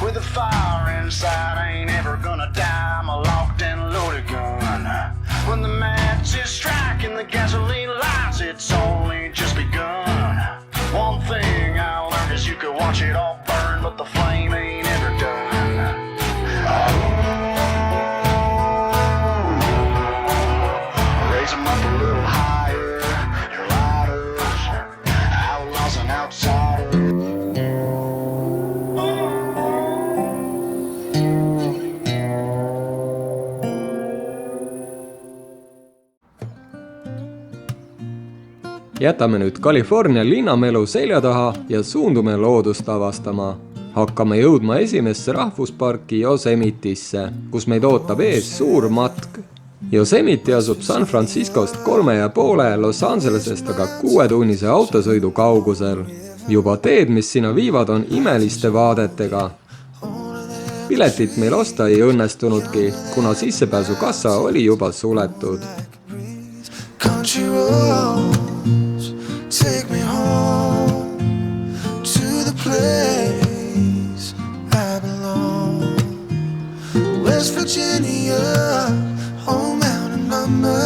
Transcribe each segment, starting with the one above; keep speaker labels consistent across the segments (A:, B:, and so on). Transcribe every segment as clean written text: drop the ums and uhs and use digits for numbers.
A: with the fire inside. I ain't ever gonna die, I'm a locked and loaded gun. When the matches strike and the gasoline lights, it's only just begun. One thing I learned is you could watch it all burn, but the flame ain't ever done. Raise them up a little higher, your lighters, outlaws and outsiders.
B: Jätame nüüd California linnamelu selja taha ja suundume loodust avastama. Hakkame jõudma esimesse rahvusparki Yosemitisse, kus meid ootab ees suur matk. Yosemite asub San Franciscost 3,5, Los Angelesest aga 6-tunnise autosõidu kaugusel. Juba teed, mis sinna viivad, on imeliste vaadetega. Piletit meil osta ei õnnestunudki, kuna sissepääsukassa oli juba suletud.
C: Country roads, take me home to the place I belong. West Virginia, home mountain mama,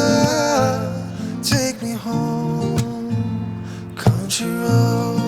C: take me home, country roads.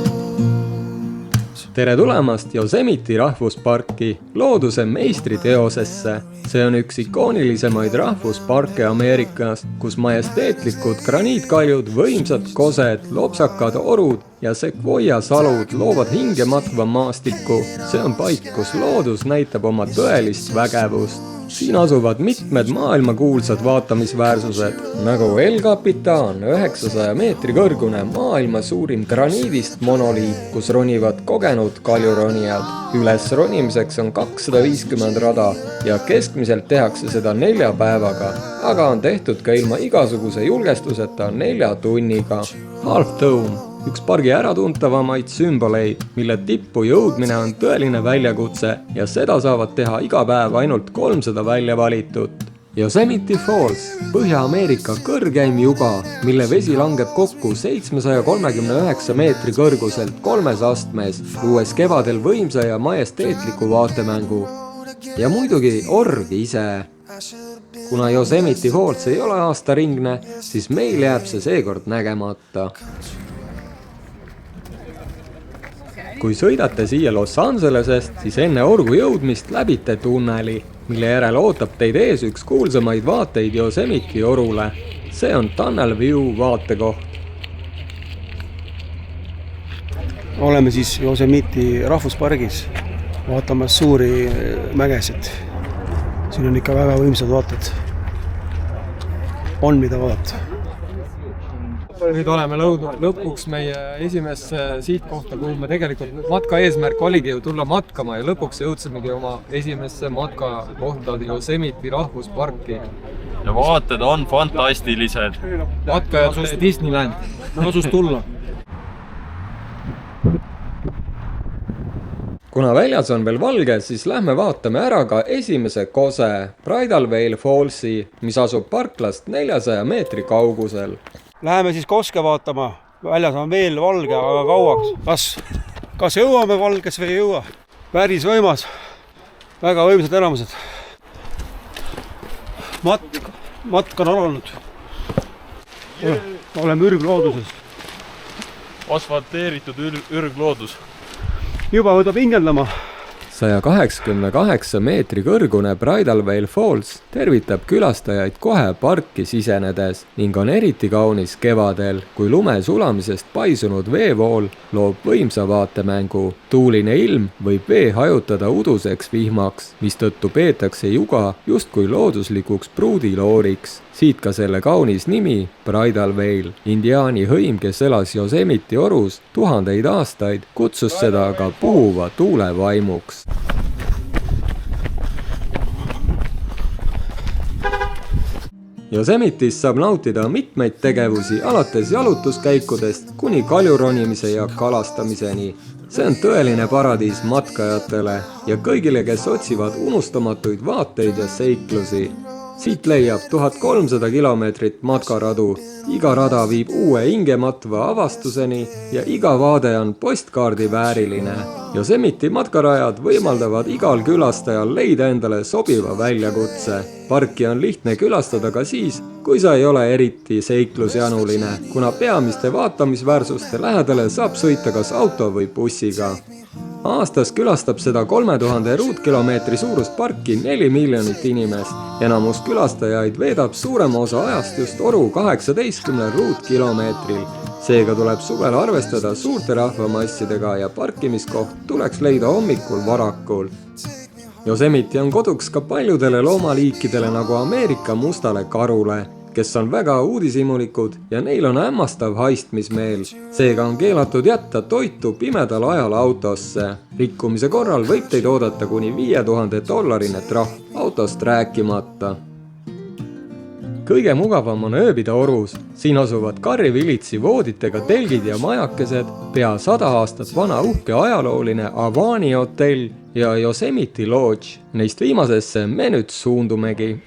B: Tere tulemast Yosemite rahvusparki, looduse meistriteosesse. See on üks ikoonilisemaid rahvusparke Ameerikas, kus majesteetlikud graniitkaljud, võimsad kosed, lopsakad orud ja sekvoia salud loovad hingematva maastiku. See on paik, kus loodus näitab oma tõelist vägevust. Siin asuvad mitmed maailmakuulsad vaatamisväärsused, nagu El Capitan, 900 meetri kõrgune maailma suurim graniidist monoliit, kus ronivad kogenud kaljuronijad. Üles ronimiseks on 250 rada ja keskmiselt tehakse seda 4 päevaga, aga on tehtud ka ilma igasuguse julgestuseta 4 tunniga. Half Dome, üks pargi äratuntavamaid sümboleid, mille tippu jõudmine on tõeline väljakutse ja seda saavad teha iga päev ainult 300 välja valitut. Yosemite Falls, Põhja-Ameerika kõrgeim juba, mille vesi langeb kokku 739 meetri kõrguselt 3 astmes, luues kevadel võimsa ja majesteetliku vaatemängu. Ja muidugi org ise. Kuna Yosemite Falls ei ole aastaringne, siis meil jääb see seekord nägemata. Kui sõidate siia Los Angelesest, siis enne orgu jõudmist läbite tunneli, mille järel ootab teid ees üks kuulsamaid vaateid Yosemite orule. See on Tunnel View vaatekoht.
D: Oleme siis Yosemite rahvuspargis vaatamas suuri mägesid. Siin on ikka väga võimsad vaated. On mida vaadata.
B: Nüüd oleme lõpuks meie esimesse sihtkohta, kuhu me tegelikult matka eesmärk oligi ju tulla matkama ja lõpuks jõudsimegi oma esimesse matkakohta Yosemite rahvusparki.
E: Ja vaated on fantastilised.
B: Matkajad Disneyland. Tasus tulla. Kuna väljas on veel valge, siis lähme vaatame ära ka esimese kose, Bridal Veil Fallsi, mis asub parklast 400 meetri kaugusel.
D: Läheme siis koske vaatama. Väljas on veel valge, aga kauaks. Kas jõuame valges või ei jõua? Päris võimas. Väga võimsad elamused. Matk on alanud. Oleme ürglooduses.
E: Asfalteeritud ürgloodus.
D: Juba võtab hingeldama.
B: 188 meetri kõrgune Bridal Veil Falls tervitab külastajaid kohe parki sisenedes ning on eriti kaunis kevadel, kui lume sulamisest paisunud veevool loob võimsa vaatemängu. Tuuline ilm võib vee hajutada uduseks vihmaks, mistõttu peetakse juga justkui looduslikuks pruudilooriks. Siit ka selle kaunis nimi Bridal Veil. Indiaani hõim, kes elas Yosemite orus 1000 aastaid, kutsus seda aga puhuva tuule vaimuks. Yosemitis saab nautida mitmeid tegevusi, alates jalutuskäikudest kuni kaljuronimise ja kalastamiseni. See on tõeline paradiis matkajatele ja kõigile, kes otsivad unustamatuid vaateid ja seiklusi. siit leiab 1300 kilomeetrit matkaradu. Iga rada viib uue hingematva avastuseni ja iga vaade on postkaardi vääriline. Yosemite matkarajad võimaldavad igal külastajal leida endale sobiva väljakutse. Parki on lihtne külastada ka siis, kui sa ei ole eriti seiklusjanuline, kuna peamiste vaatamisväärsuste lähedale saab sõita kas auto või bussiga. Aastas külastab seda 3000 ruutkilomeetri suurust parki 4 miljonit inimest. Enamus külastajaid veedab suurema osa ajast just Oru 18 ruutkilomeetril. Seega tuleb suvel arvestada suurte rahvamassidega ja parkimiskoht tuleks leida hommikul varakult. Yosemite on koduks ka paljudele loomaliikidele nagu Ameerika mustale karule, kes on väga uudishimulikud ja neil on hämmastav haistmismeel. Seega on keelatud jätta toitu pimedal ajal autosse. Rikkumise korral võib teid oodata kuni $5000 trahv, autost rääkimata. Kõige mugavam on ööbida Orus. Siin asuvad karrivilitsi vooditega telgid ja majakesed, pea 100 aastat vana uhke ajalooline Avani hotell ja Yosemite Lodge. Neist viimasesse me nüüd suundumegi.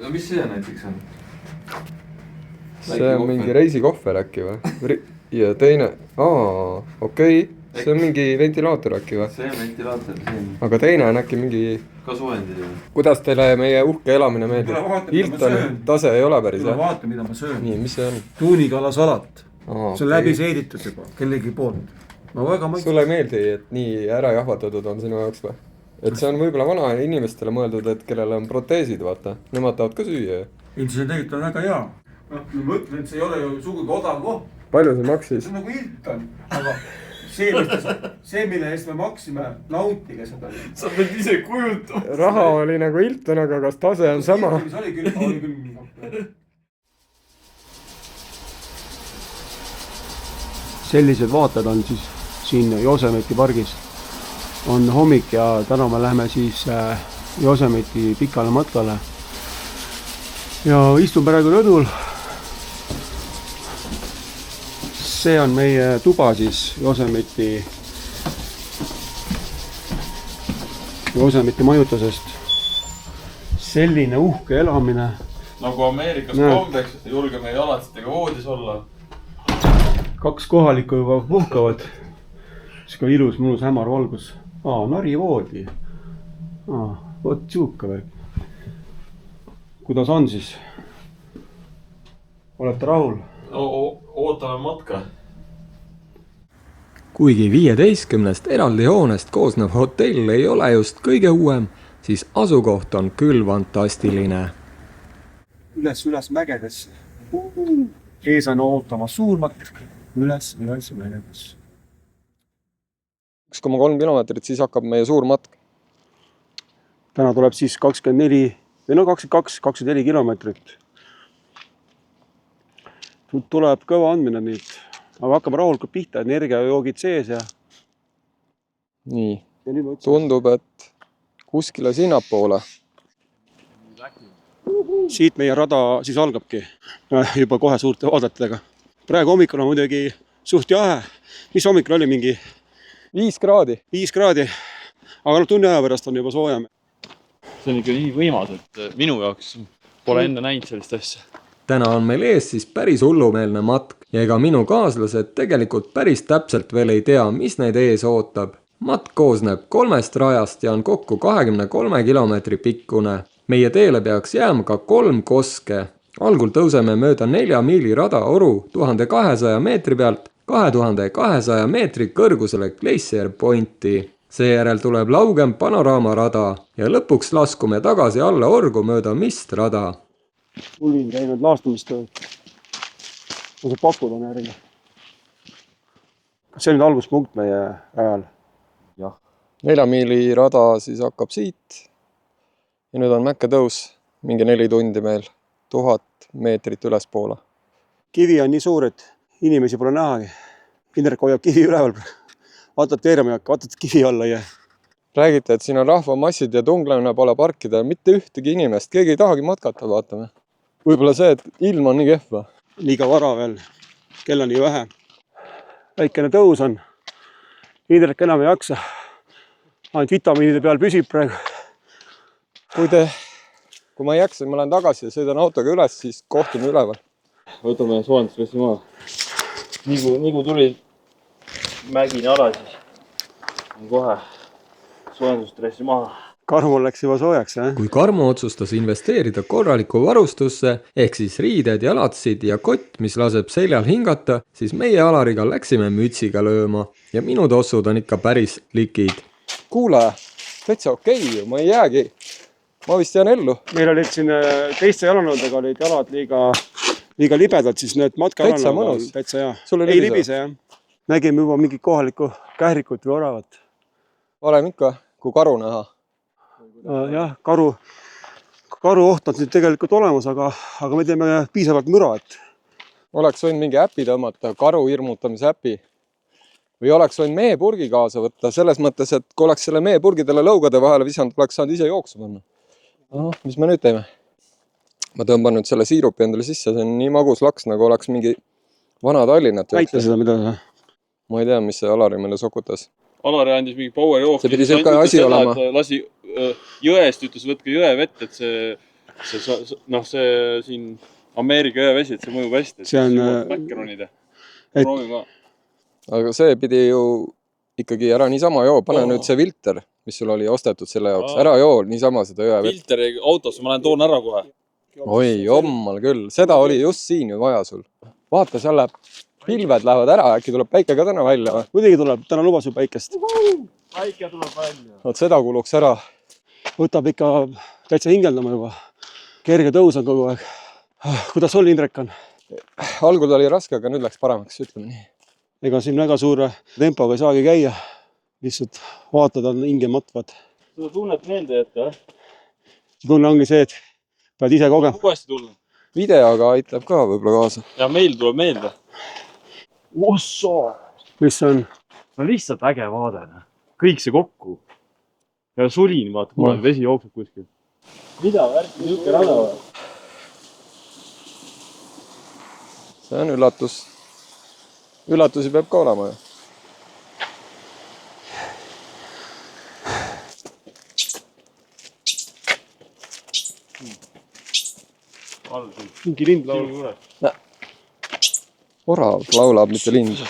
E: No mis see näiteks on?
B: See on mingi reisikohver äkki või? Ja teine, okei. See on mingi ventilaator äkki või?
E: See on ventilaator siin.
B: Aga teine on äkki mingi...
E: Ka suvendi.
B: Kuidas teile meie uhke elamine meeldib? Hiltoni tase ei ole päris, jah?
F: Vaata, mida ma söön.
B: Nii, mis see on?
F: Tuunikalasalat. See on läbi seeditud juba, kellegi poolt. Ma väga mõistan.
B: Sulle ei meeldi, et nii ära jahvatatud on sinu jaoks või? Et see on võib-olla vana inimestele mõeldud, et kellel on proteesid, vaata. Nemad tahavad ka süüa.
F: Ilmselt see tegelikult on väga hea. Ma mõtlen, et see ei ole ju sugugi odav koht.
B: Palju see maksis?
F: See on nagu Hilton. Aga see, mille eest me maksime, nautige seda.
E: Sa pead ise kujutama.
B: Raha oli nagu Hilton, aga kas tase on sama?
F: Oli küll. Sellised vaated on siis siin Yosemite pargis. On hommik ja täna me läheme siis Yosemite pikale matkale. Ja istun praegu rõdul. See on meie tuba siis Yosemite majutusest. Selline uhke elamine.
E: Nagu Ameerikas kombeks, julge meie alatsetega voodis olla.
F: 2 kohalikku juba puhkavad. Siuke ilus, mõnus hämar valgus. Narivoodi. Vot siuke värk. Kuidas on siis? Olete rahul?
E: Ootame matka.
B: Kuigi 15 eraldi hoonest koosnev hotell ei ole just kõige uuem, siis asukoht on küll fantastiline.
F: Üles mägedes. Ees on ootama suurmatk. Üles mägedes.
B: 1,3 kilomeetrit, siis hakkab meie suur matk.
F: Täna tuleb siis 22-24 kilomeetrit. Tuleb kõva andmine nüüd, aga hakkame rahulikult pihta, energiajoogid sees ja...
B: Nii, tundub, et kuskile sinnapoole.
F: Siit meie rada siis algabki juba kohe suurte vaadetega. Praegu hommikul on muidugi suht jahe. Mis hommikul oli mingi?
B: 5 kraadi. 5 kraadi,
F: aga tunni aja pärast on juba soojem.
E: See on ikka nii võimas, et minu jaoks pole enne näinud sellist asja.
B: Täna on meil ees siis päris hullumeelne matk ja ega minu kaaslased tegelikult päris täpselt veel ei tea, mis neid ees ootab. Matk koosneb 3 rajast ja on kokku 23 kilomeetri pikkune. Meie teele peaks jääma ka 3 koske. Algul tõuseme mööda 4 miili rada Oru 1200 meetri pealt 2200 meetri kõrgusele Glacier Pointi. Seejärel tuleb laugem panoraamarada ja lõpuks laskume tagasi alla orgu mööda Mist rada.
F: Olin käinud laastumistööd. Kui sa pakud on äriga. Kas see on nüüd alguspunkt meie ajal?
B: Jah. 4 miili rada siis hakkab siit. Ja nüüd on mäkke tõus. Mingi 4 tundi meil. 1000 meetrit ülespoole.
F: Kivi on nii suur, et inimesi pole nähagi. Indrek hoiab kivi üleval. Vaatad teerama jakka, vaatad kivi alla ja...
B: Räägite, et siin on rahvamassid ja tunglemine pole parkida. Mitte ühtegi inimest. Keegi ei tahagi matkata, vaatame. Võib-olla see, et ilm on nii kehva.
F: Liiga vara veel. Kell on nii vähe. Väikene tõus on. Indrek enam ei jaksa. ainult vitamiinide peal püsib praegu.
B: kui ma ei jaksa, ma lähen tagasi ja sõidan autoga üles, siis kohtume üleval.
E: võtame soojendusstressi maha. Nii kui tuli mägine ala, siis on kohe soojendusstressi maha.
F: Karmul läks juba soojaks, jah?
B: Kui Karmo otsustas investeerida korralikku varustusse, ehk siis riided, jalatsid ja kott, mis laseb seljal hingata, siis meie Alariga läksime mütsiga lööma ja minu tossud on ikka päris likid. Kuule, täitsa okei ju, ma ei jäägi. Ma vist jään ellu.
F: Meil olid siin teiste jalanõudega olid jalad liiga libedad, siis need matkajalanõud on täitsa hea. Ei libise, jah. Nägime juba mingit kohalikku kährikut või oravat.
B: Olen ikka, kui karu näha.
F: Jah, karu oht on siin tegelikult olemas, aga me teeme piisavalt müra, et
B: Oleks võinud mingi äpi tõmmata, karu hirmutamise äpi. Või oleks võinud meepurgi kaasa võtta, selles mõttes, et kui oleks selle meepurgidele lõugade vahele visanud, oleks saanud ise jooksu panna. Mis me nüüd teeme? Ma tõmban nüüd selle siirupi endale sisse, see on nii magus laks, nagu oleks mingi vana Tallinnat.
F: Näita seda, mida see?
B: Ma ei tea, mis see Alari meile sokutas.
E: Alari andis mingi power jooks.
B: See pidi selline asi olema.
E: Lasi jõest, ütles võtke jõevett, et see siin Ameerika jõevesi, et see mõjub hästi.
F: See on...
E: Päkkeronide. Proovi ka.
B: Aga see pidi ju ikkagi ära niisama joo. Pane nüüd see filter, mis sul oli ostetud selle jaoks. Ära joo niisama seda jõevett.
E: Filteri autosse, ma lähen toon ära kohe.
B: Oi, jommal küll. Seda oli just siin ju vaja sul. Vaata, seal läheb, pilved lähevad ära, äkki tuleb päike ka täna välja või?
F: Muidugi tuleb, täna lubas ju päikest.
E: Päike tuleb välja.
B: Oot, seda kuluks ära.
F: Võtab ikka täitsa hingeldama juba. Kerge tõus on kogu aeg. Kuidas sul, Indrek, on?
B: Algul oli raske, aga nüüd läks paremaks, ütleme nii.
F: Ega siin väga suure tempoga ei saagi käia. Lihtsalt vaatad on hinge matvad.
E: Seda tunnet meelde jätta,
F: Tunne ongi see, et pead ise kogema.
E: Uuesti tulla.
B: Videoga aitab ka võib-olla kaasa.
E: Ja meil tuleb meelde. Osso!
F: Mis on?
E: No lihtsalt äge vaade. Kõik see kokku. Ja sulin, vaata, kuna vesi jookseb kuskil. Mida värki niisugune rada või?
B: See on üllatus. Üllatusi peab ka olema ju.
F: Mingi lind laulab.
B: Orav laulab, mitte lind.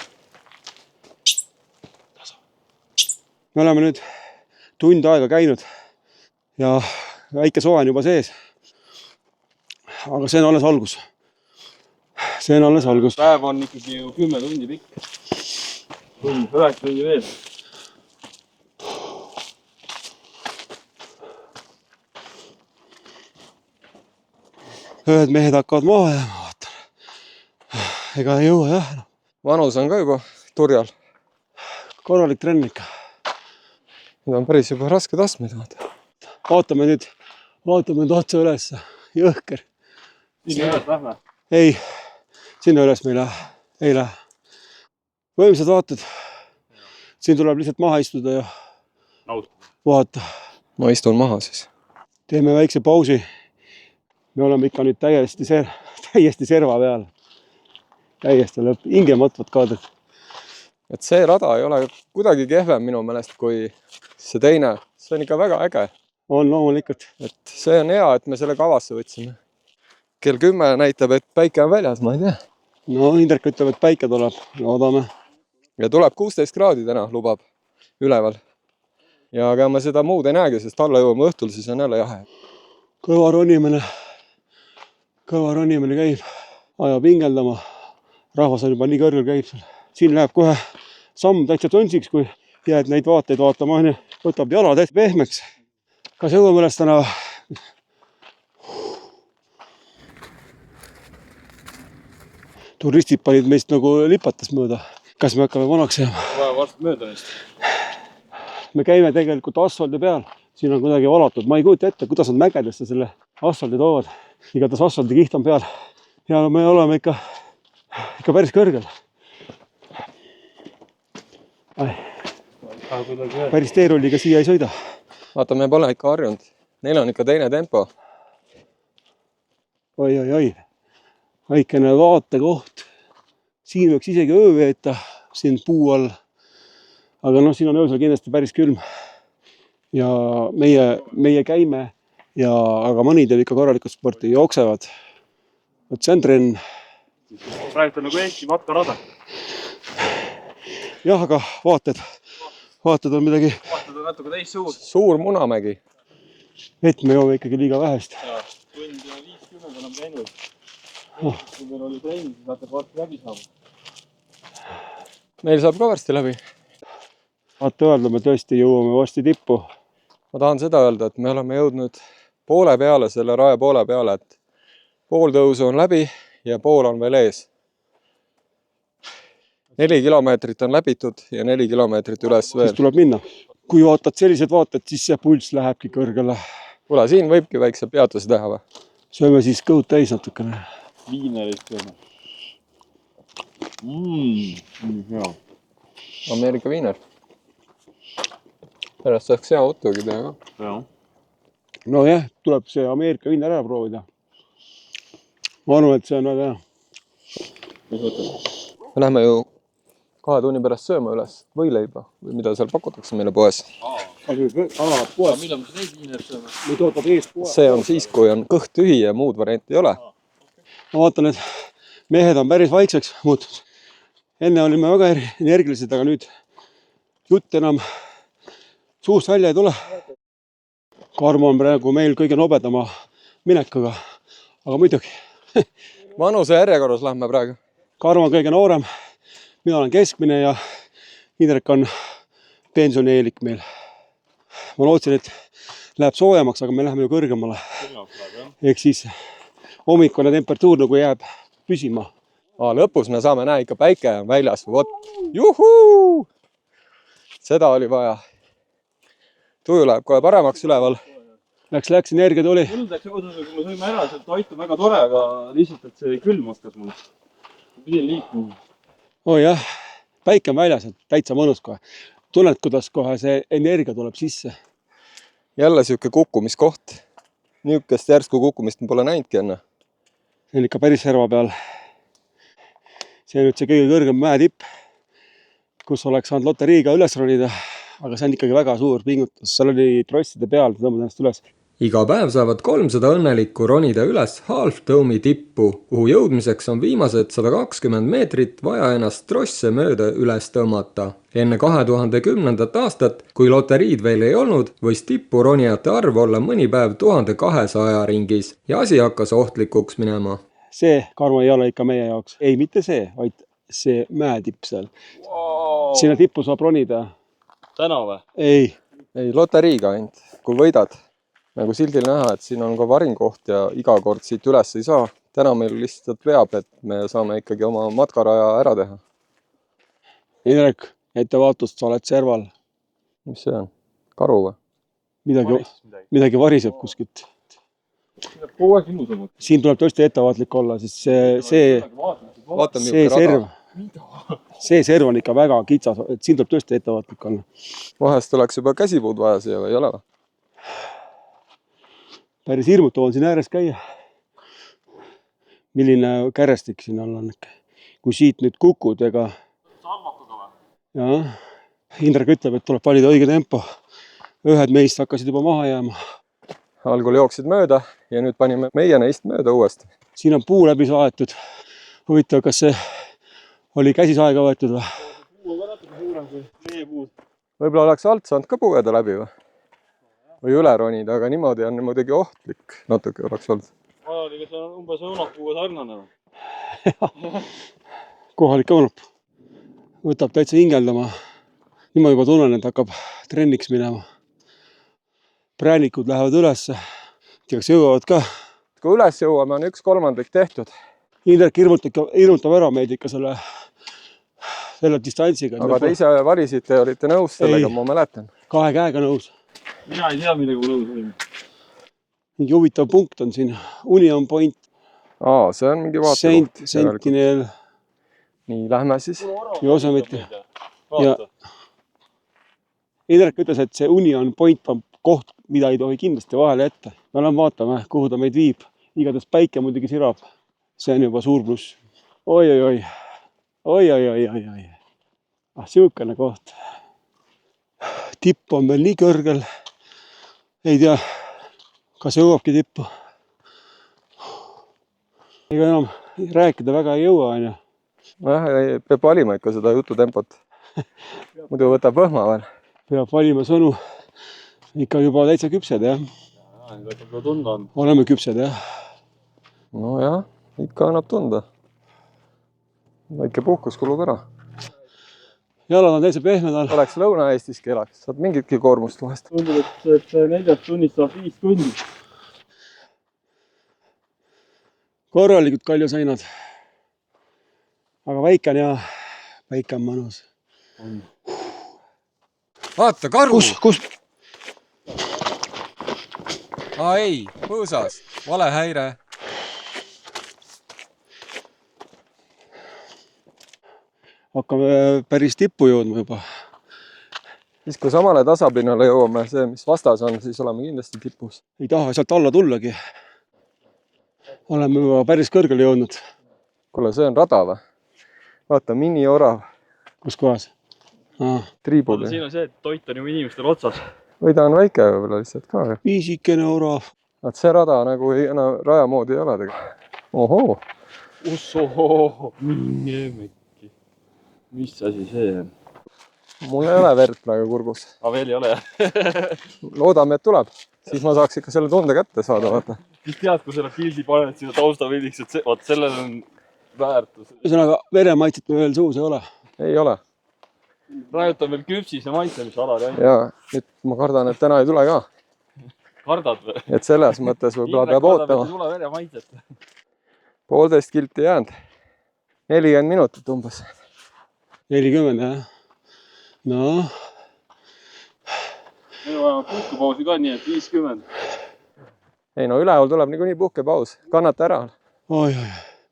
F: Me oleme nüüd tund aega käinud ja väike soe on juba sees. Aga see on alles algus. See on alles algus.
E: Päev on ikkagi ju 10 tundi pikk. 9 tundi veel.
F: Ühed mehed hakkavad maha jääma, vaatan. Ega ei jõua, jah.
B: Vanus on ka juba turjal.
F: Korralik trenn ikka.
B: Need on päris juba rasked astmed.
F: Vaatame nüüd otsa üles. Jõhker.
E: Sinna üles lähme.
F: Ei, sinna üles me ei lähe. Võimsad vaated. Siin tuleb lihtsalt maha istuda ja vaata.
B: Ma istun maha siis.
F: Teeme väikse pausi. Me oleme ikka nüüd täiesti serva peal. Täiesti lõpp. Hingematvad kaadrid.
B: Et see rada ei ole kuidagi kehvem minu meelest kui see teine. See on ikka väga äge.
F: On loomulikult.
B: Et see on hea, et me selle kavasse võtsime. Kell 10 näitab, et päike on väljas, ma ei tea.
F: No Indrek ütleb, et päike tuleb. Loodame.
B: Ja tuleb 16 kraadi täna, lubab üleval. Ja aga me seda muud ei näegi, sest alla jõuame õhtul, siis on jälle jahe.
F: Kõva ronimine käib. Ajab hingeldama. Rahvas on juba nii kõrgel käib seal. Siin läheb kohe samm täitsa tonsiks, kui jääd neid vaateid vaatama. Võtab jalad hästi pehmeks. Kas jõuame üles täna? Turistid panid meist nagu lipates mööda. Kas me hakkame vanaks jääma?
E: Vaja varsti mööda neist.
F: Me käime tegelikult asfaldi peal. Siin on kuidagi valatud. Ma ei kujuta ette, kuidas nad mägedesse selle asfaldi toovad. Igatas asfaldi kiht on peal. Ja me oleme ikka päris kõrgel. Päris teerulliga siia ei sõida.
B: Vaata, me pole ikka harjunud. Neil on ikka teine tempo.
F: Oi. Väikene vaatekoht. Siin võiks isegi öö veeta. Siin puu all. Aga siin on öösel kindlasti päris külm. ja meie käime ja, aga mõni teeb ikka korralikult sporti, jooksevad. Vot see on trenn.
E: praegu on nagu Eesti matkarada.
F: Jah, aga vaated on midagi,
E: Vaated on natuke teistsugused.
B: suur Munamägi.
F: vett me joome ikkagi liiga vähest.
E: Tund ja 50 oleme käinud. Kui meil oli trenn, siis hakkab varsti läbi saama.
B: Meil saab ka varsti läbi.
F: Vaata öelda, me tõesti jõuame varsti tippu.
B: Ma tahan seda öelda, et me oleme jõudnud poole peale, selle raja poole peale, et pool tõusu on läbi ja pool on veel ees. 4 kilomeetrit on läbitud ja 4 kilomeetrit üles
F: Siis
B: veel.
F: tuleb minna. Kui vaatad sellised vaated, siis see pulss lähebki kõrgele.
B: Kuule, siin võibki väikse peatuse teha või?
F: Sööme siis kõhud täis natukene.
E: Viinerist teeme. Hea.
B: Ameerika viiner. Pärast saaks hea hotdogi teha ka.
E: Jah.
F: No jah, tuleb see Ameerika viin ära proovida. Ma arvan, et see on väga hea.
E: Mis mõtled?
B: Me lähme ju 2 tunni pärast sööma üles võileiba või mida seal pakutakse meile poes.
F: Poes,
E: Millal me neid viinerit sööme?
F: meid ootab ees poes.
B: See on siis, kui on kõht tühi ja muud varianti ei ole.
F: Ma vaatan, et mehed on päris vaikseks muutunud. Enne olime väga energilised, aga nüüd jutt enam suust välja ei tule. Karmo on praegu meil kõige nobedama minekuga, aga muidugi.
B: Vanuse järjekorras lähme praegu.
F: Karmo on kõige noorem, mina olen keskmine ja Indrek on pensionieelik meil. Ma lootsin, et läheb soojemaks, aga me läheme ju kõrgemale. Ehk siis hommikune temperatuur nagu jääb püsima.
B: Lõpus me saame näha ikka päike on väljas. Vot, juhuu! Seda oli vaja. Tuju läheb kohe paremaks üleval.
F: Läks, energia tuli.
E: Mul läks õudusega, kui me sõime ära, see toit on väga tore, aga lihtsalt, et see külm oskas mulle. Pidin liikuma.
F: Oh jah, päike on väljas, et täitsa mõnus kohe. Tunned, kuidas kohe see energia tuleb sisse.
B: Jälle siuke kukkumiskoht. Niukest järsku kukkumist ma pole näinudki enne.
F: See on ikka päris serva peal. See on nüüd see kõige kõrgem mäetipp, kus oleks saanud loteriiga üles ronida, aga see on ikkagi väga suur pingutus. Seal oli trosside peal, tõmbad ennast üles.
B: Iga päev saavad 300 õnnelikku ronida üles Half Dome'i tippu, kuhu jõudmiseks on viimased 120 meetrit vaja ennast trosse mööda üles tõmmata. Enne 2010. aastat, kui loteriid veel ei olnud, võis tippu ronijate arv olla mõni päev 1200 ringis ja asi hakkas ohtlikuks minema.
F: See, Karmo, ei ole ikka meie jaoks. Ei, mitte see, vaid see mäetipp seal.
E: Wow.
F: Sinna tippu saab ronida.
E: Täna või?
F: Ei,
B: Loteriiga ainult, kui võidad. Nagu sildil näha, et siin on ka varingkoht ja iga kord siit üles ei saa. Täna meil lihtsalt veab, et me saame ikkagi oma matkaraja ära teha.
F: Indrek, ettevaatust, sa oled serval.
B: Mis see on? Karu või?
F: Midagi variseb kuskilt.
E: Kogu aeg ilusamad.
F: Siin tuleb tõesti ettevaatlik olla, sest
B: Vaatame
F: see
B: niuke
F: serv,
B: rada.
F: see serv on ikka väga kitsas, et siin tuleb tõesti ettevaatlik olla.
B: Vahest oleks juba käsipuud vaja siia või ei ole või?
F: Päris hirmutav on siin ääres käia. Milline kärestik siin all on. Kui siit nüüd kukud, ega...
E: Salmakaga või?
F: Jah. Indrek ütleb, et tuleb valida õige tempo. Ühed meist hakkasid juba maha jääma.
B: Algul jooksid mööda ja nüüd panime meie neist mööda uuesti.
F: Siin on puu läbi saetud. Huvitav, kas see oli käsisaega võetud või?
E: Puu on ka natuke suurem kui meie puud.
B: Võib-olla oleks alt saanud ka puueda läbi või üle ronida, aga niimoodi on muidugi ohtlik. Natuke oleks olnud.
E: Ajaliga see on umbes õunapuuga sarnane.
F: Kohalik õunap. Võtab täitsa hingeldama. Nüüd ma juba tunnen, et hakkab trenniks minema. Präänikud lähevad ülesse. Kas jõuavad ka?
B: Kui üles jõuame, on 1/3 tehtud.
F: Indrek hirmutab ära meid ikka selle distantsiga.
B: Aga te ise valisite ja olite nõus sellega,
F: Ei.
B: ma mäletan.
F: 2 käega nõus.
E: Mina ei tea, millega nõus olin.
F: Mingi huvitav punkt on siin. Union Point,
B: See on mingi vaatekoht.
F: Sentinel,
B: Nii, lähme siis.
F: Yosemite. Ja
E: Vaata.
F: Indrek ütles, et see Union Point on koht, mida ei tohi kindlasti vahele jätta. No lähme vaatame, kuhu ta meid viib. Igatahes päike muidugi sirab. See on juba suur pluss. Oi. Siukene koht. Tipp on veel nii kõrgel,
D: ei tea, kas jõuabki tippu. ega enam rääkida väga ei jõua, onju.
B: nojah, peab valima ikka seda jututempot. muidu võtab võhma veel.
D: Peab valima sõnu. ikka juba täitsa küpsed, jah.
E: Juba tunda on.
D: oleme küpsed, jah.
B: nojah, ikka annab tunda. väike puhkus kulub ära.
D: jalad on täitsa pehmed all.
B: oleks Lõuna-Eestiski elaks, saad mingitki koormust vahest.
E: Tundub, et 4 tunnist saab 5 tundi.
D: korralikud kaljuseinad. aga väike on ja väike on mõnus.
B: vaata, karu!
D: kus?
B: aa ei, põõsas, valehäire.
D: hakkame päris tippu jõudma juba.
B: siis kui samale tasapinnale jõuame, see, mis vastas on, siis oleme kindlasti tipus.
D: ei taha sealt alla tullagi. oleme juba päris kõrgele jõudnud.
B: kuule, see on rada või? vaata, miniorav.
D: kus kohas?
B: Triibul.
E: siin on see, et toit on ju inimestel otsas.
B: või ta on väike võib-olla lihtsalt ka.
D: piisikene orav.
B: vaat see rada nagu enam raja moodi ei ole tegelikult. ohoo.
E: Ussoo, jemmeki. mis asi see on?
B: mul ei ole verd praegu kurgus.
E: aga veel ei ole jah?
B: loodame, et tuleb. siis ma saaks ikka selle tunde kätte saada, vaata.
E: mis tead, kui selle pildi paned sinna taustavildiks, et vaat sellel on väärtus.
D: ühesõnaga, veremaitset meil veel suus ei ole.
B: ei ole.
E: praegu on veel küpsis ja maitsemisalad.
B: ja nüüd ma kardan, et täna ei tule ka.
E: kardad või?
B: et selles mõttes võib-olla peab ootama.
E: ei tule veremaitset.
B: 1,5 kilti jäänud. 40 minutit umbes.
D: 40, jah. noh.
E: meil on vaja puhkepausi ka, nii et 50.
B: ei no üleval tuleb niikuinii puhkepaus. kannata ära.
D: oi,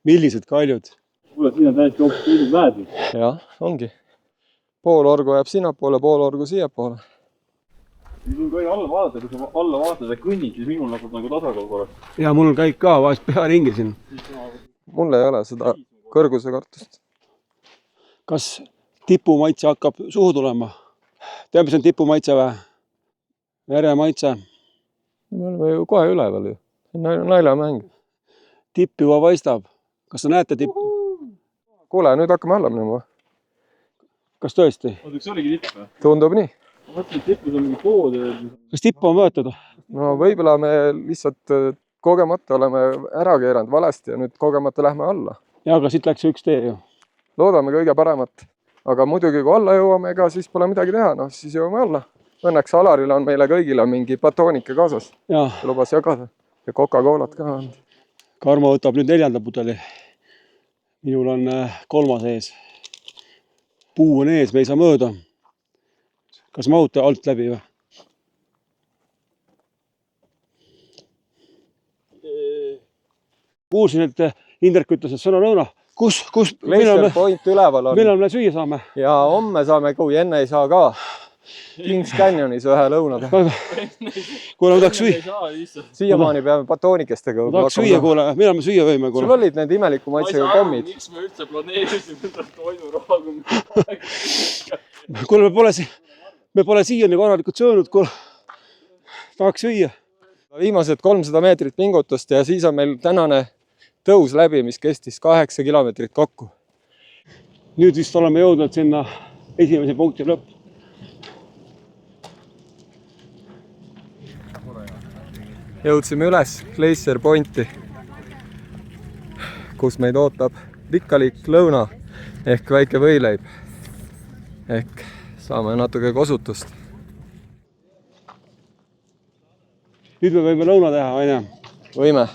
D: millised kaljud.
E: kuule, siin on täiesti hoopis teised väed.
B: jah, ongi. pool orgu jääb sinnapoole, pool orgu siiapoole.
E: siin kui alla vaadata, kui sa alla vaatad ja kõnnid, siis minul nagu tasakaal korraks.
D: ja mul käib ka vahest pea ringi siin.
B: mul ei ole seda kõrguse kartust.
D: kas tipumaitse hakkab suhu tulema? tead, mis on tipumaitse või? veremaitse.
B: me oleme ju kohe üleval ju. naljamäng.
D: tipp juba paistab. kas te näete tippu?
B: kuule, nüüd hakkame alla minema.
D: kas tõesti?
E: oota, kas see oligi tipp või?
B: tundub nii.
E: ma mõtlesin, et tipus on mingi pood.
D: kas tippu on võetud?
B: no võib-olla me lihtsalt kogemata oleme ära keeranud valesti ja nüüd kogemata lähme alla.
D: ja, aga siit läks üks tee ju.
B: loodame kõige paremat. aga muidugi, kui alla jõuame, ega siis pole midagi teha, noh siis jõuame alla. Õnneks Alaril on meile kõigile mingi batoonike kaasas.
D: jah,
B: lubas jagada. ja Coca-Colat ka on.
D: Karmo võtab nüüd 4. pudeli. minul on 3. ees. puu on ees, me ei saa mööda. kas mahute alt läbi või? kuulsin, et Indrek ütles, et sõna lõuna. kus?
B: Glacier Point üleval on.
D: millal me süüa saame?
B: ja homme saame, kui enne ei saa ka. Kings Canyonis ühe lõuna teha.
D: kuule, ma tahaks süüa.
B: siiamaani peame batoonikestega.
D: ma tahaks süüa, kuule, millal me süüa võime?
B: sul olid need imeliku maitsega kommid.
E: miks me üldse planeerisime seda toiduraha, kui me
D: kuule, me pole siiani korralikult söönud, kuule. tahaks süüa.
B: viimased 300 meetrit pingutust ja siis on meil tänane tõus läbi, mis kestis 8 kilomeetrit kokku.
D: nüüd vist oleme jõudnud sinna esimese punkti lõpp.
B: jõudsime üles Glacier Pointi, kus meid ootab rikkalik lõuna ehk väike võileib. ehk saame natuke kosutust.
D: nüüd me võime lõuna teha, on ju?
B: võime.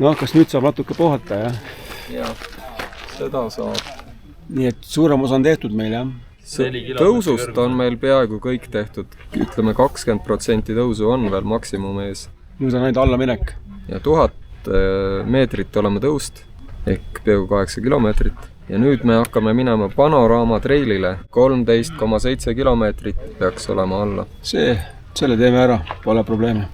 D: noh, kas nüüd saab natuke puhata, jah?
B: jah, seda saab.
D: nii et suurem osa on tehtud meil, jah?
B: tõusust on meil peaaegu kõik tehtud. ütleme 20% tõusu on veel maksimum ees.
D: nüüd on ainult allaminek.
B: ja 1000 meetrit oleme tõust ehk peaaegu 8 kilomeetrit. ja nüüd me hakkame minema Panorama Trailile. 13,7 kilomeetrit peaks olema alla.
D: selle teeme ära, pole probleemi.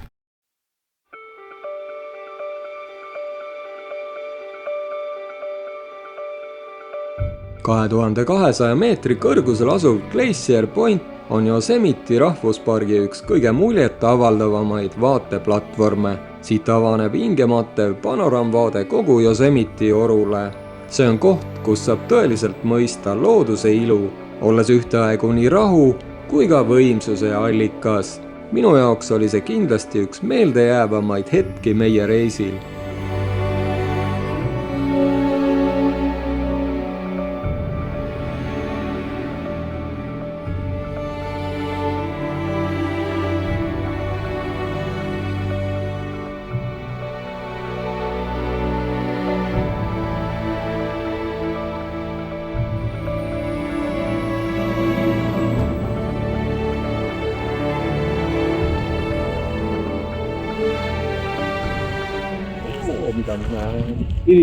B: 2200 meetri kõrgusel asuv Glacier Point on Yosemite rahvuspargi üks kõige muljet avaldavamaid vaateplatvorme. Siit avaneb hingematev panoraamvaade kogu Yosemite orule. See on koht, kus saab tõeliselt mõista looduse ilu, olles ühtaegu nii rahu kui ka võimsuse allikas. Minu jaoks oli see kindlasti üks meeldejäävamaid hetki meie reisil.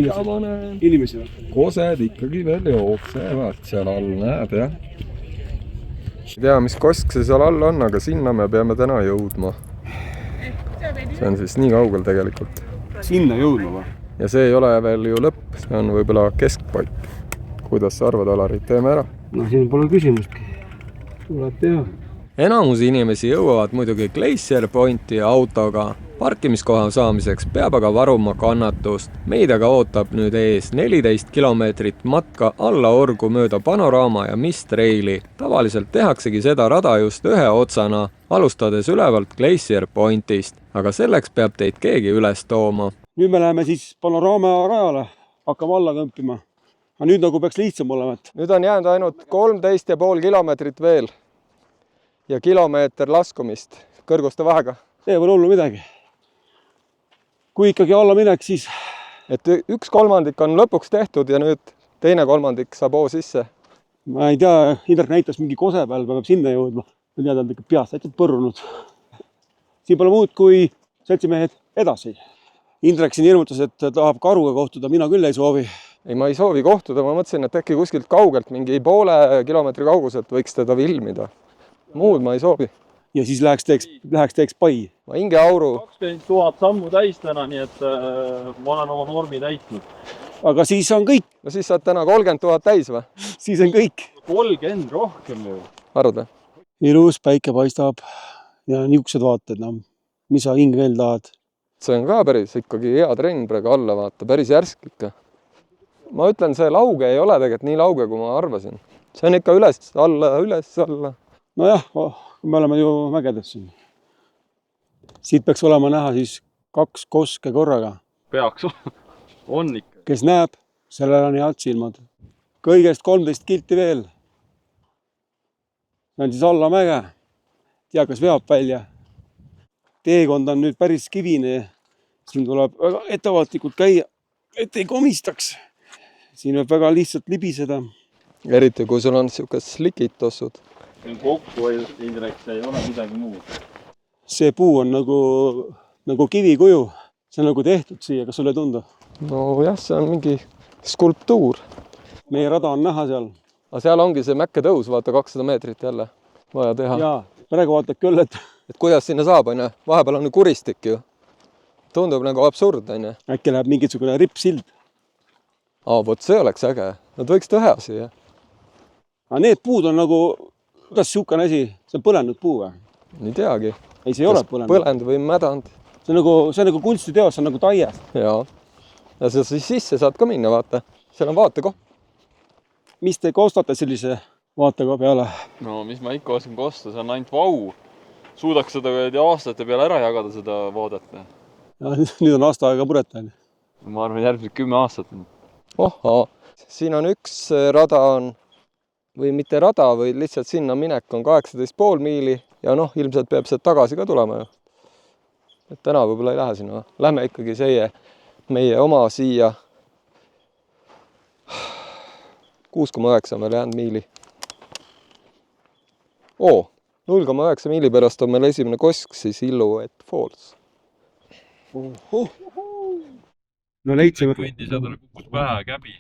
E: mida ma näen.
F: Inimesi.
B: Kosed ikkagi veel jooksevad seal all, näed jah. Ei tea, mis kosk see seal all on, aga sinna me peame täna jõudma. See on siis nii kaugel tegelikult.
F: Sinna jõudma või?
B: Ja see ei ole veel ju lõpp, see on võib-olla keskpaik. Kuidas sa arvad, Alari, teeme ära?
F: No siin pole küsimustki. Tuleb teha.
B: Enamus inimesi jõuavad muidugi Glacier Pointi autoga. Parkimiskoha saamiseks peab aga varuma kannatust. Meid aga ootab nüüd ees 14 kilomeetrit matka alla orgu mööda panoraama ja Mist Traili. Tavaliselt tehaksegi seda rada just ühe otsana, alustades ülevalt Glacier Pointist. Aga selleks peab teid keegi üles tooma.
D: Nüüd me läheme siis panoraama rajale, hakkame alla kõmpima. Aga nüüd nagu peaks lihtsam olema.
B: Nüüd on jäänud ainult 13,5 kilomeetrit veel ja kilomeeter laskumist kõrguste vahega.
D: Ei pole hullu midagi. Kui ikkagi alla minek, siis...
B: Et 1/3 on lõpuks tehtud ja nüüd 2/3 saab hoo sisse.
D: Ma ei tea, Indrek näitas mingi kose peal, peab sinna jõudma. Ma tean, ta on ikka peast täitsa põrrunud. Siin pole muud kui seltsimehed edasi. Indrek siin hirmutas, et tahab karuga kohtuda, mina küll ei soovi.
B: Ei, ma ei soovi kohtuda, ma mõtlesin, et äkki kuskilt kaugelt, mingi 0,5 kilomeetri kauguselt võiks teda filmida. Muud ma ei soovi.
D: Ja siis läheks teeks pai.
B: Ma hinge auru.
E: 20 000 sammu täis täna, nii et ma olen oma normi täitnud.
D: Aga siis on kõik.
B: No siis saad täna 30 000 täis või?
D: Siis on kõik.
E: 30 rohkem ju.
B: Arvad või?
D: Ilus, päike paistab ja niisugused vaated, no, mis sa hing veel tahad.
B: See on ka päris ikkagi hea trenn praegu alla vaata, päris järsk ikka. Ma ütlen, see lauge ei ole tegelikult nii lauge, kui ma arvasin. See on ikka üles, alla.
D: Nojah, me oleme ju mägedes siin. Siit peaks olema näha siis 2 koske korraga.
E: Peaks on ikka.
D: Kes näeb, sellel on head silmad. Kõigest 13 kilti veel. See on siis alla mäge. Tea, kas veab välja. Teekond on nüüd päris kivine. Siin tuleb väga ettevaatlikult käia, et ei komistaks. Siin võib väga lihtsalt libiseda.
B: Eriti kui sul on siukest slikid tossud.
E: Kokku Indrek, see ei ole midagi muud.
D: See puu on nagu kivikuju. See on nagu tehtud siia, kas sulle ei tundu?
B: No jah, see on mingi skulptuur.
D: Meie rada on näha seal.
B: Aga seal ongi see mäkke tõus, vaata 200 meetrit jälle vaja teha.
D: Jaa, praegu vaatad küll, et
B: kuidas sinna saab, on ju? Vahepeal on kuristik ju. Tundub nagu absurd, on ju?
D: Äkki läheb mingisugune rippsild.
B: Vot see oleks äge. Nad võiks teha siia.
D: Aga need puud on nagu, kuidas siukene asi, see on põlenud puu või?
B: Ei teagi.
D: Ei, see ei ole põlenud.
B: Põlend või mädand.
D: See on nagu kunstiteos, see on nagu taiest.
B: Jaa. Ja sa siis sisse saad ka minna, vaata. Seal on vaatekoht.
D: Mis te koostate sellise vaatekoha peale?
E: No mis ma ikka oskan kosta, see on ainult vau. Suudaks seda aastate peale ära jagada seda vaadet.
D: Ja, nüüd on aasta aega pureta.
E: Ma arvan, järgmised 10 aastat.
B: Siin on üks rada on, või mitte rada, või lihtsalt sinna minek on 18,5 miili ja ilmselt peab sealt tagasi ka tulema ju. Et täna võib-olla ei lähe sinna. Lähme ikkagi meie oma siia 6,9 veel jäänud miili. 0,9 miili pärast on meil esimene kosk, siis Illuette Falls.
D: No leidsime.
E: Kõndisadele kukkus pähe käbi.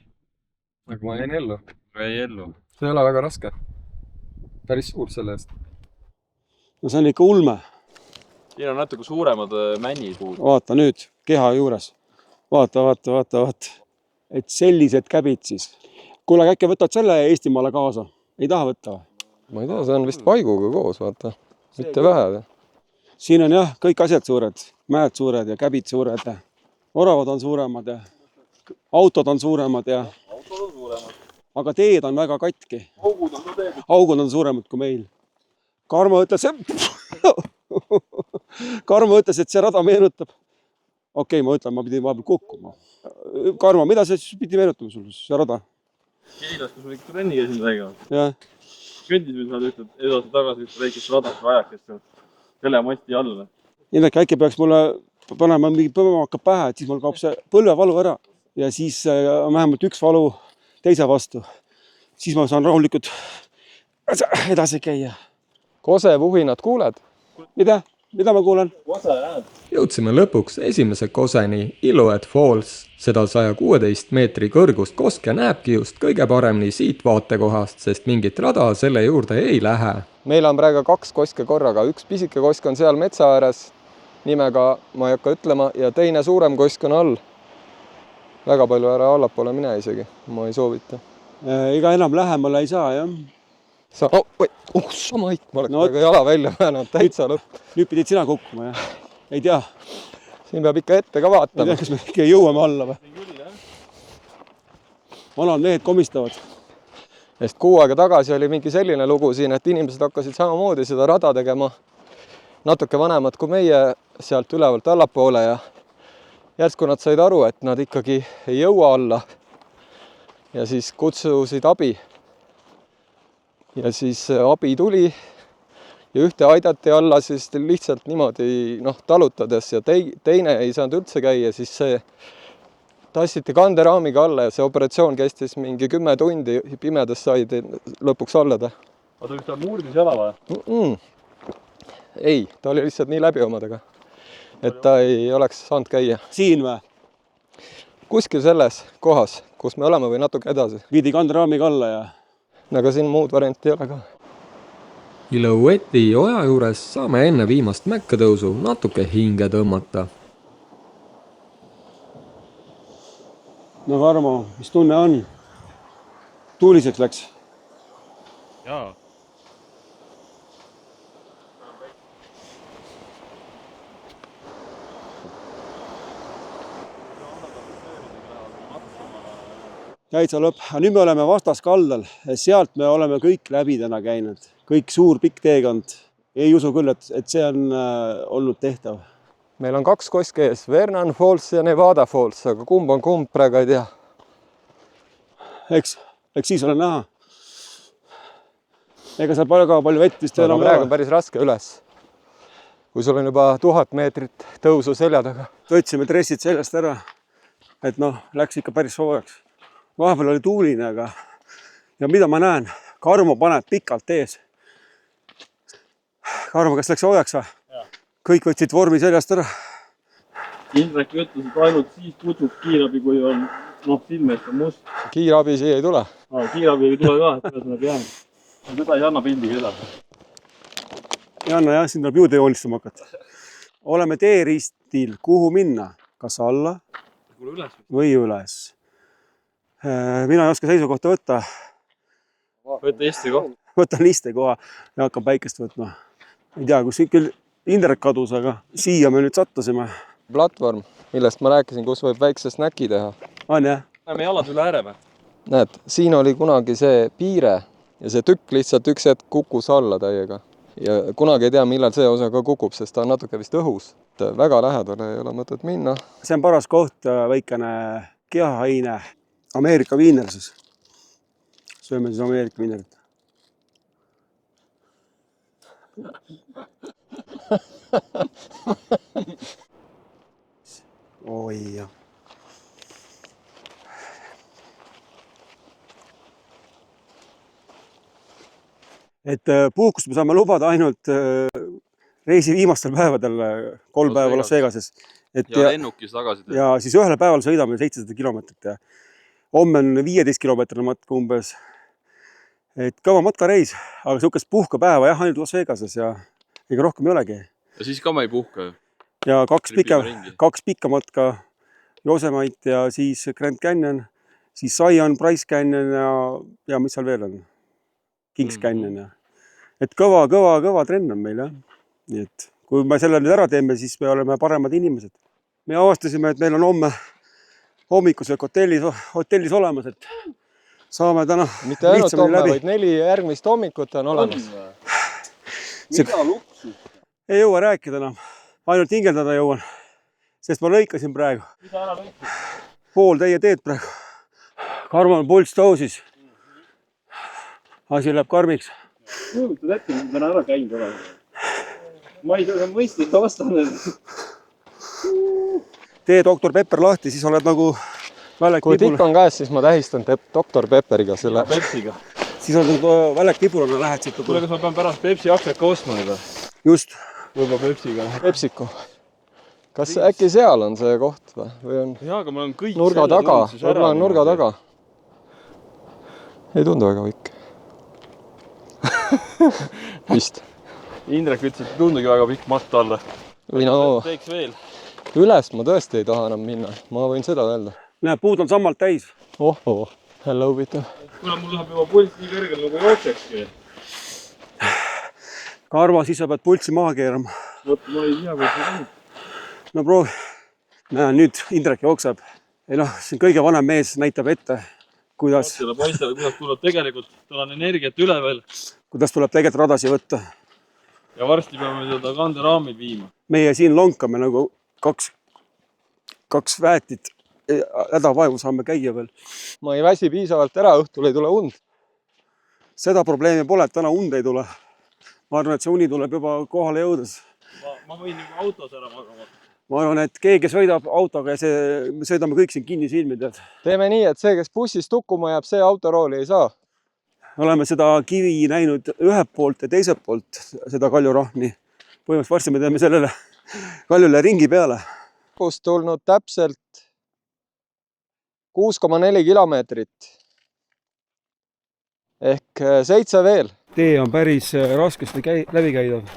B: Aga ma jäin ellu.
E: Jäi ellu.
B: See ei ole väga raske. Päris suur selle eest.
D: No see on ikka ulme.
E: Siin on natuke suuremad männipuud.
D: Vaata nüüd keha juures. Vaata. Et sellised käbid siis. kuule, äkki võtad selle Eestimaale kaasa? Ei taha võtta?
B: ma ei tea, see on vist paiguga koos, vaata. Mitte vähe.
D: Siin on jah, kõik asjad suured. Mäed suured ja käbid suured ja oravad on suuremad ja autod on suuremad ja... Aga teed on väga katki. Augud on suuremad kui meil. Karmo ütles, et see rada meenutab. Okei, ma ütlen, ma pidin vahepeal kukkuma. Karmo, mida see siis pidi meenutama sul, see rada?
E: Kiilas, kus me ikka trenni käisin väiga.
D: Jah.
E: Kõndisime seal ütled edasi tagasi üks väikest radat vajakest seal telemasti alla.
D: Indrek, äkki peaks mulle panema mingi põmmaka pähe, et siis mul kaob see põlvevalu ära. Ja siis vähemalt üks valu teise vastu. Siis ma saan rahulikult edasi käia.
B: Kose vuhinat kuuled?
D: Mida ma kuulen?
B: Jõudsime lõpuks esimese koseni Illoet Falls. Seda 116 meetri kõrgust koske näebki just kõige paremini siit vaatekohast, sest mingit rada selle juurde ei lähe. Meil on praegu 2 koske korraga. Üks pisike kosk on seal metsa ääres, nimega ma ei hakka ütlema, ja teine suurem kosk on all. Väga palju ära allapoole mine isegi, ma ei soovita.
D: Ega enam lähemale ei saa, jah?
B: Sama ma oleks praegu jala välja väänanud, täitsa lõpp.
D: Nüüd pidid sina kukkuma, jah? Ei tea.
B: Siin peab ikka ette ka vaatama.
D: Ei tea, kas me ikka jõuame alla või? Vanad mehed komistavad.
B: Sest 6 aega tagasi oli mingi selline lugu siin, et inimesed hakkasid samamoodi seda rada tegema natuke vanemad kui meie sealt ülevalt allapoole ja järsku nad said aru, et nad ikkagi ei jõua alla ja siis kutsusid abi. Ja siis abi tuli ja ühte aidati alla siis lihtsalt niimoodi talutades ja teine ei saanud üldse käia, siis see tassiti kanderaamiga alla ja see operatsioon kestis mingi 10 tundi, pimedas said lõpuks alla ta.
E: Oota, kas ta muurdis jala või?
B: Ei, ta oli lihtsalt nii läbi omadega, et ta ei oleks saanud käia.
D: Siin või?
B: Kuskil selles kohas, kus me oleme või natuke edasi.
D: Viidi kanderaamiga alla ja...
B: Aga siin muud varianti ei ole ka. Illoeti oja juures saame enne viimast mäkke tõusu natuke hinge tõmmata.
D: No Karmo, mis tunne on? Tuuliseks läks?
E: Jaa.
D: Täitsa lõpp. Nüüd me oleme vastaskaldal. Sealt me oleme kõik läbi täna käinud. Kõik suur pikk teekond. Ei usu küll, et see on olnud tehtav.
B: Meil on 2 koske ees, Vernon Falls ja Nevada Falls, aga kumb on kumb, praegu ei tea.
D: Eks siis ole näha. Ega seal palju vett vist enam
B: praegu on päris raske üles. Kui sul on juba 1000 meetrit tõusu selja taga.
D: Võtsime dressid seljast ära, et läks ikka päris soojaks. Vahepeal oli tuuline, aga ja mida ma näen? Karmo paneb pikalt ees. Karmo, kas läks soojaks või? Kõik võtsid vormi seljast ära.
E: Indrek ütles, et ainult siis kutsub kiirabi, kui on silmest on must.
B: Kiirabi siia ei tule.
E: Kiirabi ei tule ka, et ühesõnaga jäänud. Seda ei anna pildiga edasi.
D: Ei anna jah, siin tuleb juurde joonistama hakata. Oleme teeristil, kuhu minna? Kas alla või üles? Mina ei oska seisukohta võtta.
E: Võtta istekoha.
D: Võtan istekoha ja hakkan päikest võtma. Ei tea, kus küll Indrek kadus, aga siia me nüüd sattusime.
B: Platvorm, millest ma rääkisin, kus võib väikse snäki teha.
D: On jah?
E: Näeme jalad üle ääre või?
B: Näed, siin oli kunagi see piire ja see tükk lihtsalt üks hetk kukkus alla täiega. Ja kunagi ei tea, millal see osa ka kukub, sest ta on natuke vist õhus. Väga lähedale ei ole mõtet minna.
D: See on paras koht, väikene kehahaine. Ameerika viiner siis. Sööme siis Ameerika viinerit. Oi jah. Et puhkust me saame lubada ainult reisi viimastel päevadel 3 päeva Las Vegases.
E: Ja lennukis tagasi.
D: Ja siis ühele päeval sõidame 700 kilomeetrit ja homme on 15 kilomeetrine matka umbes. Et kõva matkareis, aga sihukest puhkepäeva jah, ainult Las Vegases ja ega rohkem ei olegi.
E: Ja siis ka ma ei puhka.
D: Ja 2 pikka matka Yosemite ja siis Grand Canyon siis Zion, Bryce Canyon ja mis seal veel on? Kings Canyon ja. Et kõva trenn on meil jah. Nii et kui me selle nüüd ära teeme, siis me oleme paremad inimesed. Me avastasime, et meil on homme hommikusel hotellis olemas, et saame täna
B: mitte ainult homme, vaid 4 järgmist hommikut on olemas.
E: Mida luksus?
D: Ei jõua rääkida enam, ainult hingeldada jõuan, sest ma lõikasin praegu.
E: Mida ära lõikasid?
D: Pool teie teed praegu. Karmal pulss tõusis. Asi läheb karmiks.
E: Kujutud ette, ma pean ära käinud olema. Ma ei tea, mõistlik vastane.
D: Tee Dr. Pepper lahti, siis oled nagu välek
B: Kui
D: tipul.
B: tikk on käes, siis ma tähistan Dr. Pepperiga selle.
E: Pepsiga.
D: Siis oled nagu välek tipulana lähed siit.
E: Kuule, kas ma pean pärast Pepsi aktsiat ka ostma juba?
D: Just.
E: Võib-olla Pepsiga.
B: Pepsiku. Kas äkki seal on see koht või on
E: Jaa, aga mul on kõik
B: nurga taga? Võib-olla on nurga taga. Ei tundu väga pikk. Vist.
E: Indrek ütles, et tundugi väga pikk matt alla.
B: Või no,
E: Teeks veel.
B: üles ma tõesti ei taha enam minna. Ma võin seda öelda.
D: Näe, puud on sammalt täis.
B: Oh, jälle huvitav.
E: Kuna mul läheb juba pulss nii kõrgel nagu jooksekski.
D: Karva, siis sa pead pulssi maha keerama.
E: Vot ma ei tea, kuidas see on.
D: No proovi. Näe, nüüd Indrek jookseb. Ei noh, siin kõige vanem mees näitab ette, kuidas
E: tuleb tegelikult, tal on energiat üle veel.
D: Kuidas tuleb tegelikult radasi võtta.
E: Ja varsti peame seda kanderaamid viima.
D: Meie siin lonkame nagu kaks väetit. Hädavaevu saame käia veel.
B: Ma ei väsi piisavalt ära, õhtul ei tule und.
D: Seda probleemi pole, et täna und ei tule. Ma arvan, et see uni tuleb juba kohale jõudes.
E: Ma võin juba autos ära magama.
D: Ma arvan, et keegi sõidab autoga ja me sõidame kõik siin kinni silmi.
B: Teeme nii, et see, kes bussist tukkuma jääb, see autorooli ei saa.
D: Oleme seda kivi näinud ühelt poolt ja teiselt poolt, seda kaljurahni. Põhimõtteliselt varsti me teeme sellele kaljule ringi peale.
B: Kust tulnud täpselt 6,4 kilomeetrit. Ehk 7 veel.
D: Tee on päris raskesti läbi käidav.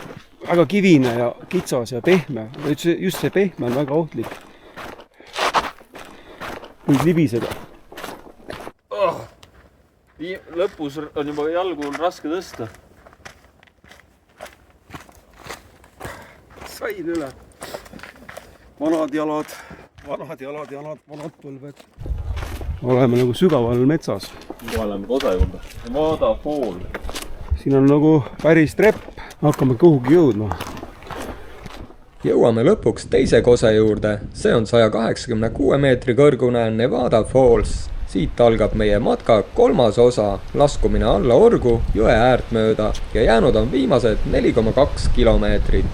D: Väga kivine ja kitsas ja pehme. Just see pehme on väga ohtlik. Võid libiseda.
E: Lõpus on juba jalgu raske tõsta.
D: Sain üle. Vanad jalad, vanad põlved. Oleme nagu sügaval metsas.
E: Oleme koda juurde. Vaada pool.
D: Siin on nagu päris trepp. Hakkame kuhugi jõudma.
B: Jõuame lõpuks teise kose juurde. See on 186 meetri kõrgune Nevada Falls. Siit algab meie matka 3. osa, laskumine alla orgu jõe äärt mööda ja jäänud on viimased 4,2 kilomeetrit.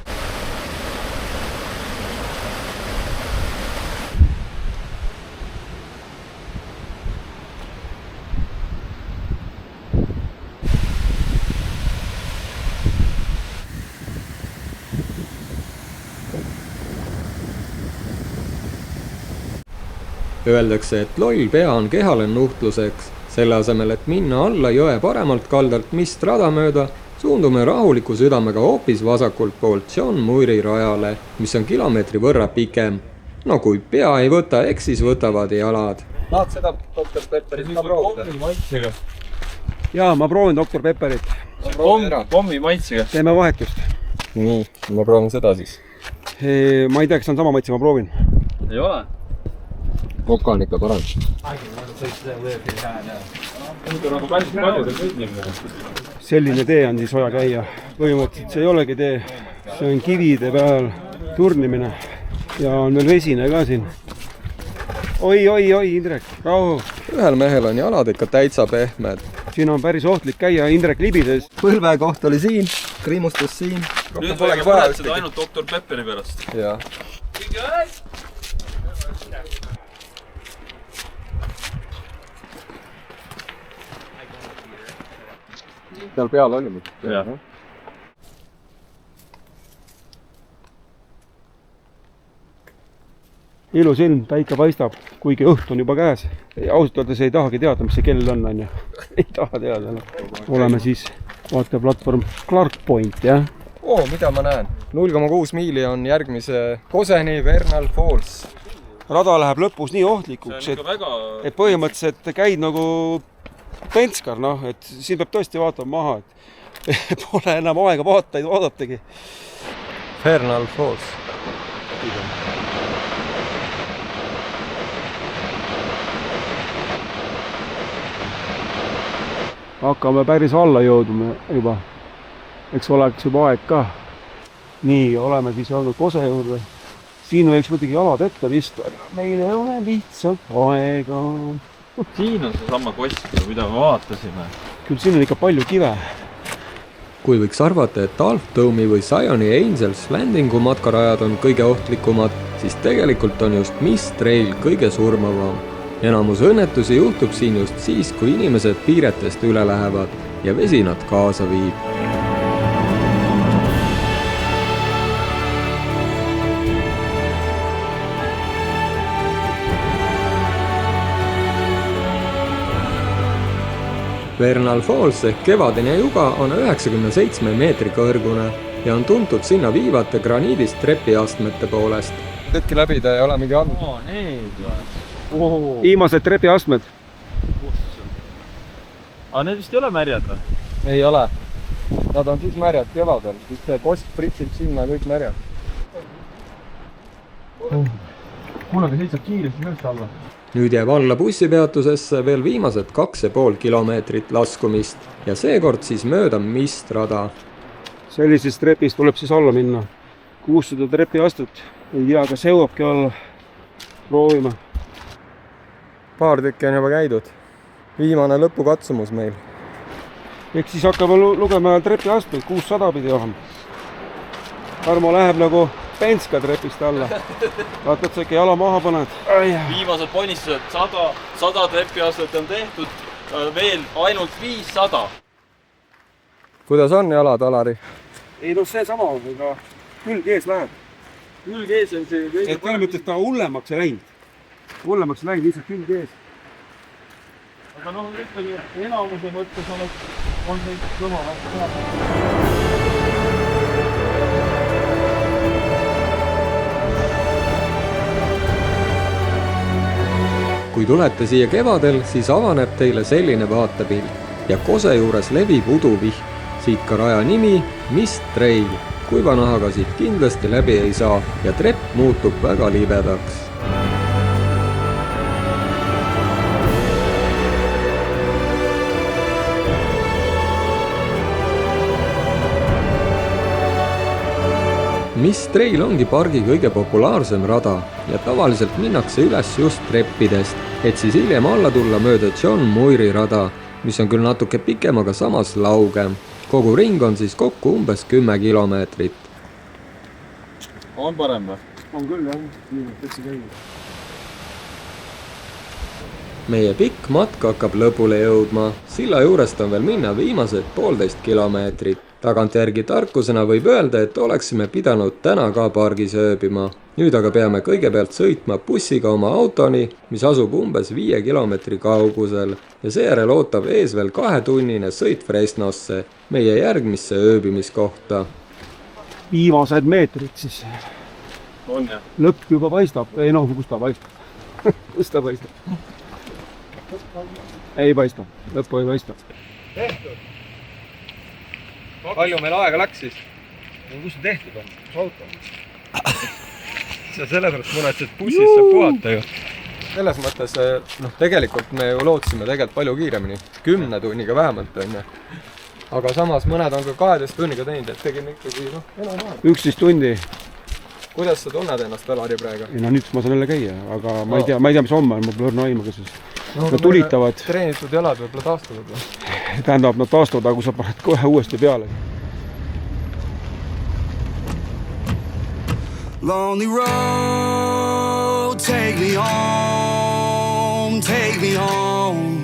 B: Öeldakse, et loll pea on kehale nuhtluseks. Selle asemel, et minna alla jõe paremalt kaldalt mist rada mööda, suundume rahuliku südamega hoopis vasakult poolt John Muiri rajale, mis on kilomeetri võrra pikem. No kui pea ei võta, eks siis võtavad jalad. Tahad seda Dr. Pepperit ka proovida?
D: Jaa, ma proovin Dr. Pepperit.
E: Pommi maitsega.
D: Teeme vahetust.
B: Nii, ma proovin seda siis.
D: Ma ei tea, kas on sama maitse, ma proovin.
E: Ei ole?
B: Koka on ikka parem.
D: Selline tee on siis vaja käia. Põhimõtteliselt see ei olegi tee. See on kivide peal turnimine. Ja on veel vesine ka siin. Oi, Indrek, rahu.
B: Ühel mehel on jalad ikka täitsa pehmed.
D: Siin on päris ohtlik käia, Indrek libises.
B: Põlve koht oli siin, kriimustus siin.
E: Nüüd võime põletseda ainult Dr. Pepperi pärast.
B: Jaa. Seal peal oli nüüd.
E: Jah.
D: Ilus ilm, päike paistab, kuigi õht on juba käes. Ausalt öeldes ei tahagi teada, mis see kell on. Ei taha teada. Oleme siis vaateplatvorm Clark Point, jah?
B: Mida ma näen? 0,6 miili on järgmise koseni Vernal Falls.
D: rada läheb lõpus nii ohtlikuks, et põhimõtteliselt käid nagu Penskar, noh, et siin peab tõesti vaatama maha, et pole enam aega vaadatagi.
B: Fernal Falls.
F: Hakkame päris alla jõudma juba. Eks oleks juba aeg ka. Nii, oleme siis olnud Kose juurde. Siin võiks muidugi jalad ette pista. Meil ei ole lihtsalt aega.
E: Siin on seesama Kosk, mida me vaatasime.
F: Küll siin on ikka palju kive.
B: Kui võiks arvata, et Half Dome'i või Zioni Angels Landingu matkarajad on kõige ohtlikumad, siis tegelikult on just Mist Trail kõige surmavam. Enamus õnnetusi juhtub siin just siis, kui inimesed piiretest üle lähevad ja vesi nad kaasa viib. Vernal Falls ehk kevadine juga on 97 meetri kõrgune ja on tuntud sinna viivate graniidist trepiastmete poolest. Hetki läbida ei ole mingi andnud.
E: Need või?
F: Viimased trepiastmed.
E: Aga need vist ei ole märjad või?
B: Ei ole. Nad on siis märjad kevadel, siis see Kosk pritsib sinna kõik märjad.
E: Kuule, aga lihtsalt kiiresti mööst alla.
B: Nüüd jääb alla bussipeatusesse veel viimased 2,5 kilomeetrit laskumist ja seekord siis mööda Mist-rada.
D: Sellisest trepist tuleb siis alla minna. 600 trepiastet. Ei tea, kas jõuabki alla. Proovime.
B: Paar tükki on juba käidud. Viimane lõpukatsumus meil.
D: Eks siis hakkame lugema trepiastmeid. 600 pidi olema. Armo läheb nagu Penska trepist alla. Vaatad, sa ikka jala maha paned.
E: Viimased ponnistused, 100 trepiastet on tehtud, veel ainult 500.
B: Kuidas on jalad, Alari?
D: Ei no see sama, aga külg ees läheb.
E: Külg ees on see kõige
D: Et mõnes mõttes ta hullemaks ei läinud. Hullemaks ei läinud, lihtsalt külg ees.
E: Aga noh, ikkagi enamuse mõttes on neid kõva väga.
B: Kui tulete siia kevadel, siis avaneb teile selline vaatepilt ja Kose juures levib uduvihm. Siit ka raja nimi Mist Trail. Kuiva nahaga siit kindlasti läbi ei saa ja trepp muutub väga libedaks. Mist Trail ongi pargi kõige populaarsem rada ja tavaliselt minnakse üles just treppidest, et siis hiljem alla tulla mööda John Muiri rada, mis on küll natuke pikem, aga samas laugem. Kogu ring on siis kokku umbes 10 kilomeetrit.
E: On parem või?
D: On küll, jah. Nii, täitsa käinud.
B: Meie pikk matk hakkab lõpule jõudma. Silla juurest on veel minna viimased 1,5 kilomeetrit. Tagantjärgi tarkusena võib öelda, et oleksime pidanud täna ka pargis ööbima. Nüüd aga peame kõigepealt sõitma bussiga oma autoni, mis asub umbes 5 kilomeetri kaugusel ja seejärel ootab ees veel 2-tunnine sõit Fresnosse, meie järgmisse ööbimiskohta.
D: Viimased meetrid siis.
E: On jah.
D: Lõpp juba paistab. Ei noh, kus ta paistab? Kus ta paistab? Ei paista. Lõppu ei paista.
B: Palju meil aega läks siis?
D: Kus see tehtud on? Kus auto on?
B: Sa sellepärast mõned, et bussis saab puhata ju. Selles mõttes, tegelikult me ju lootsime palju kiiremini. 10 tunniga vähemalt on ju. Aga samas mõned on ka 12 tunniga teinud, et tegime ikkagi enam aega.
D: 11 tundi.
B: Kuidas sa tunned ennast Alari praegu?
D: Ei no nüüd ma saan jälle käia, aga ma ei tea, mis homme on, ma pole õrna aimaga siis. Nad tulitavad.
B: Treenitud jalad võib-olla taastuvad või?
D: Tähendab, nad taastuvad, aga kui sa paned kohe uuesti peale.
C: Lonely road, take me home, take me home.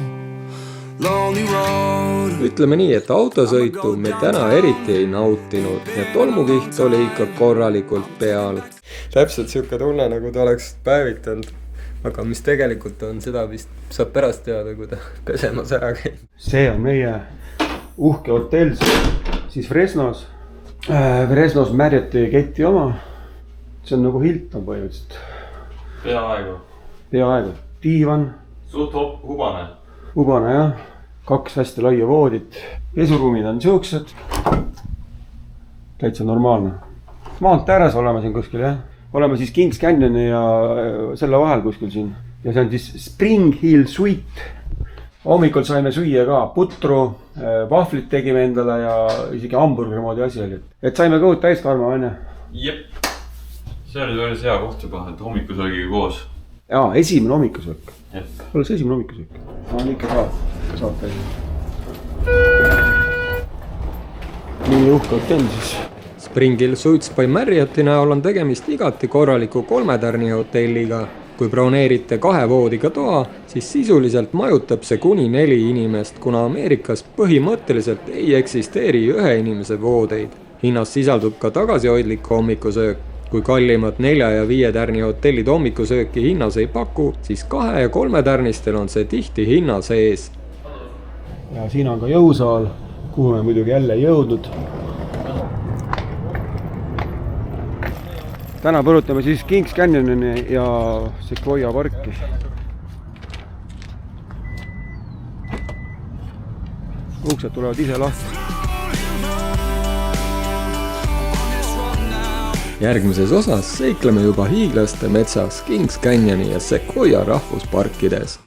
C: Lonely road.
B: Ütleme nii, et autosõitu me täna eriti ei nautinud ja tolmukiht oli ikka korralikult peal. Täpselt siuke tunne, nagu ta oleks päevitanud. Aga mis tegelikult on, seda vist saab pärast teada, kui ta pesemas ära käib.
D: See on meie uhke hotell siis Fresnos. Fresnos Marrioti keti oma. See on nagu Hilton põhimõtteliselt.
F: peaaegu. Diivan,
E: suht hubane.
F: hubane jah, 2 hästi laia voodit, pesuruumid on siuksed, täitsa normaalne. Maantee ääres oleme siin kuskil jah, oleme siis Kings Canyoni ja selle vahel kuskil siin ja see on siis Spring Hill Suite. Hommikul saime süüa ka putru, vahvlit tegime endale ja isegi hamburgeri moodi asi oli. Et saime kõhud täis karma, onju?
E: Jep. See oli päris hea koht juba, et hommikusöögiga koos.
F: Jaa, esimene hommikusöök.
E: Jep.
F: Alles esimene hommikusöök. On ikka saab täis. Nii uhkalt on siis.
B: Spring Hill Suites by Marrioti näol on tegemist igati korraliku 3-tärni hotelliga. Kui broneerite 2 voodiga toa, siis sisuliselt majutab see kuni 4 inimest, kuna Ameerikas põhimõtteliselt ei eksisteeri 1 inimese voodeid. Hinnas sisaldub ka tagasihoidlik hommikusöök. Kui kallimad 4 ja 5 tärni hotellid hommikusööki hinnas ei paku, siis 2 ja 3 tärnistel on see tihti hinna sees.
F: Ja siin on ka jõusaal, kuhu me muidugi jälle ei jõudnud. Täna põrutame siis Kings Canyonini ja Sequoia parki. Uksed tulevad ise lahti.
B: Järgmises osas seikleme juba hiiglaste metsas Kings Canyoni ja Sequoia rahvusparkides.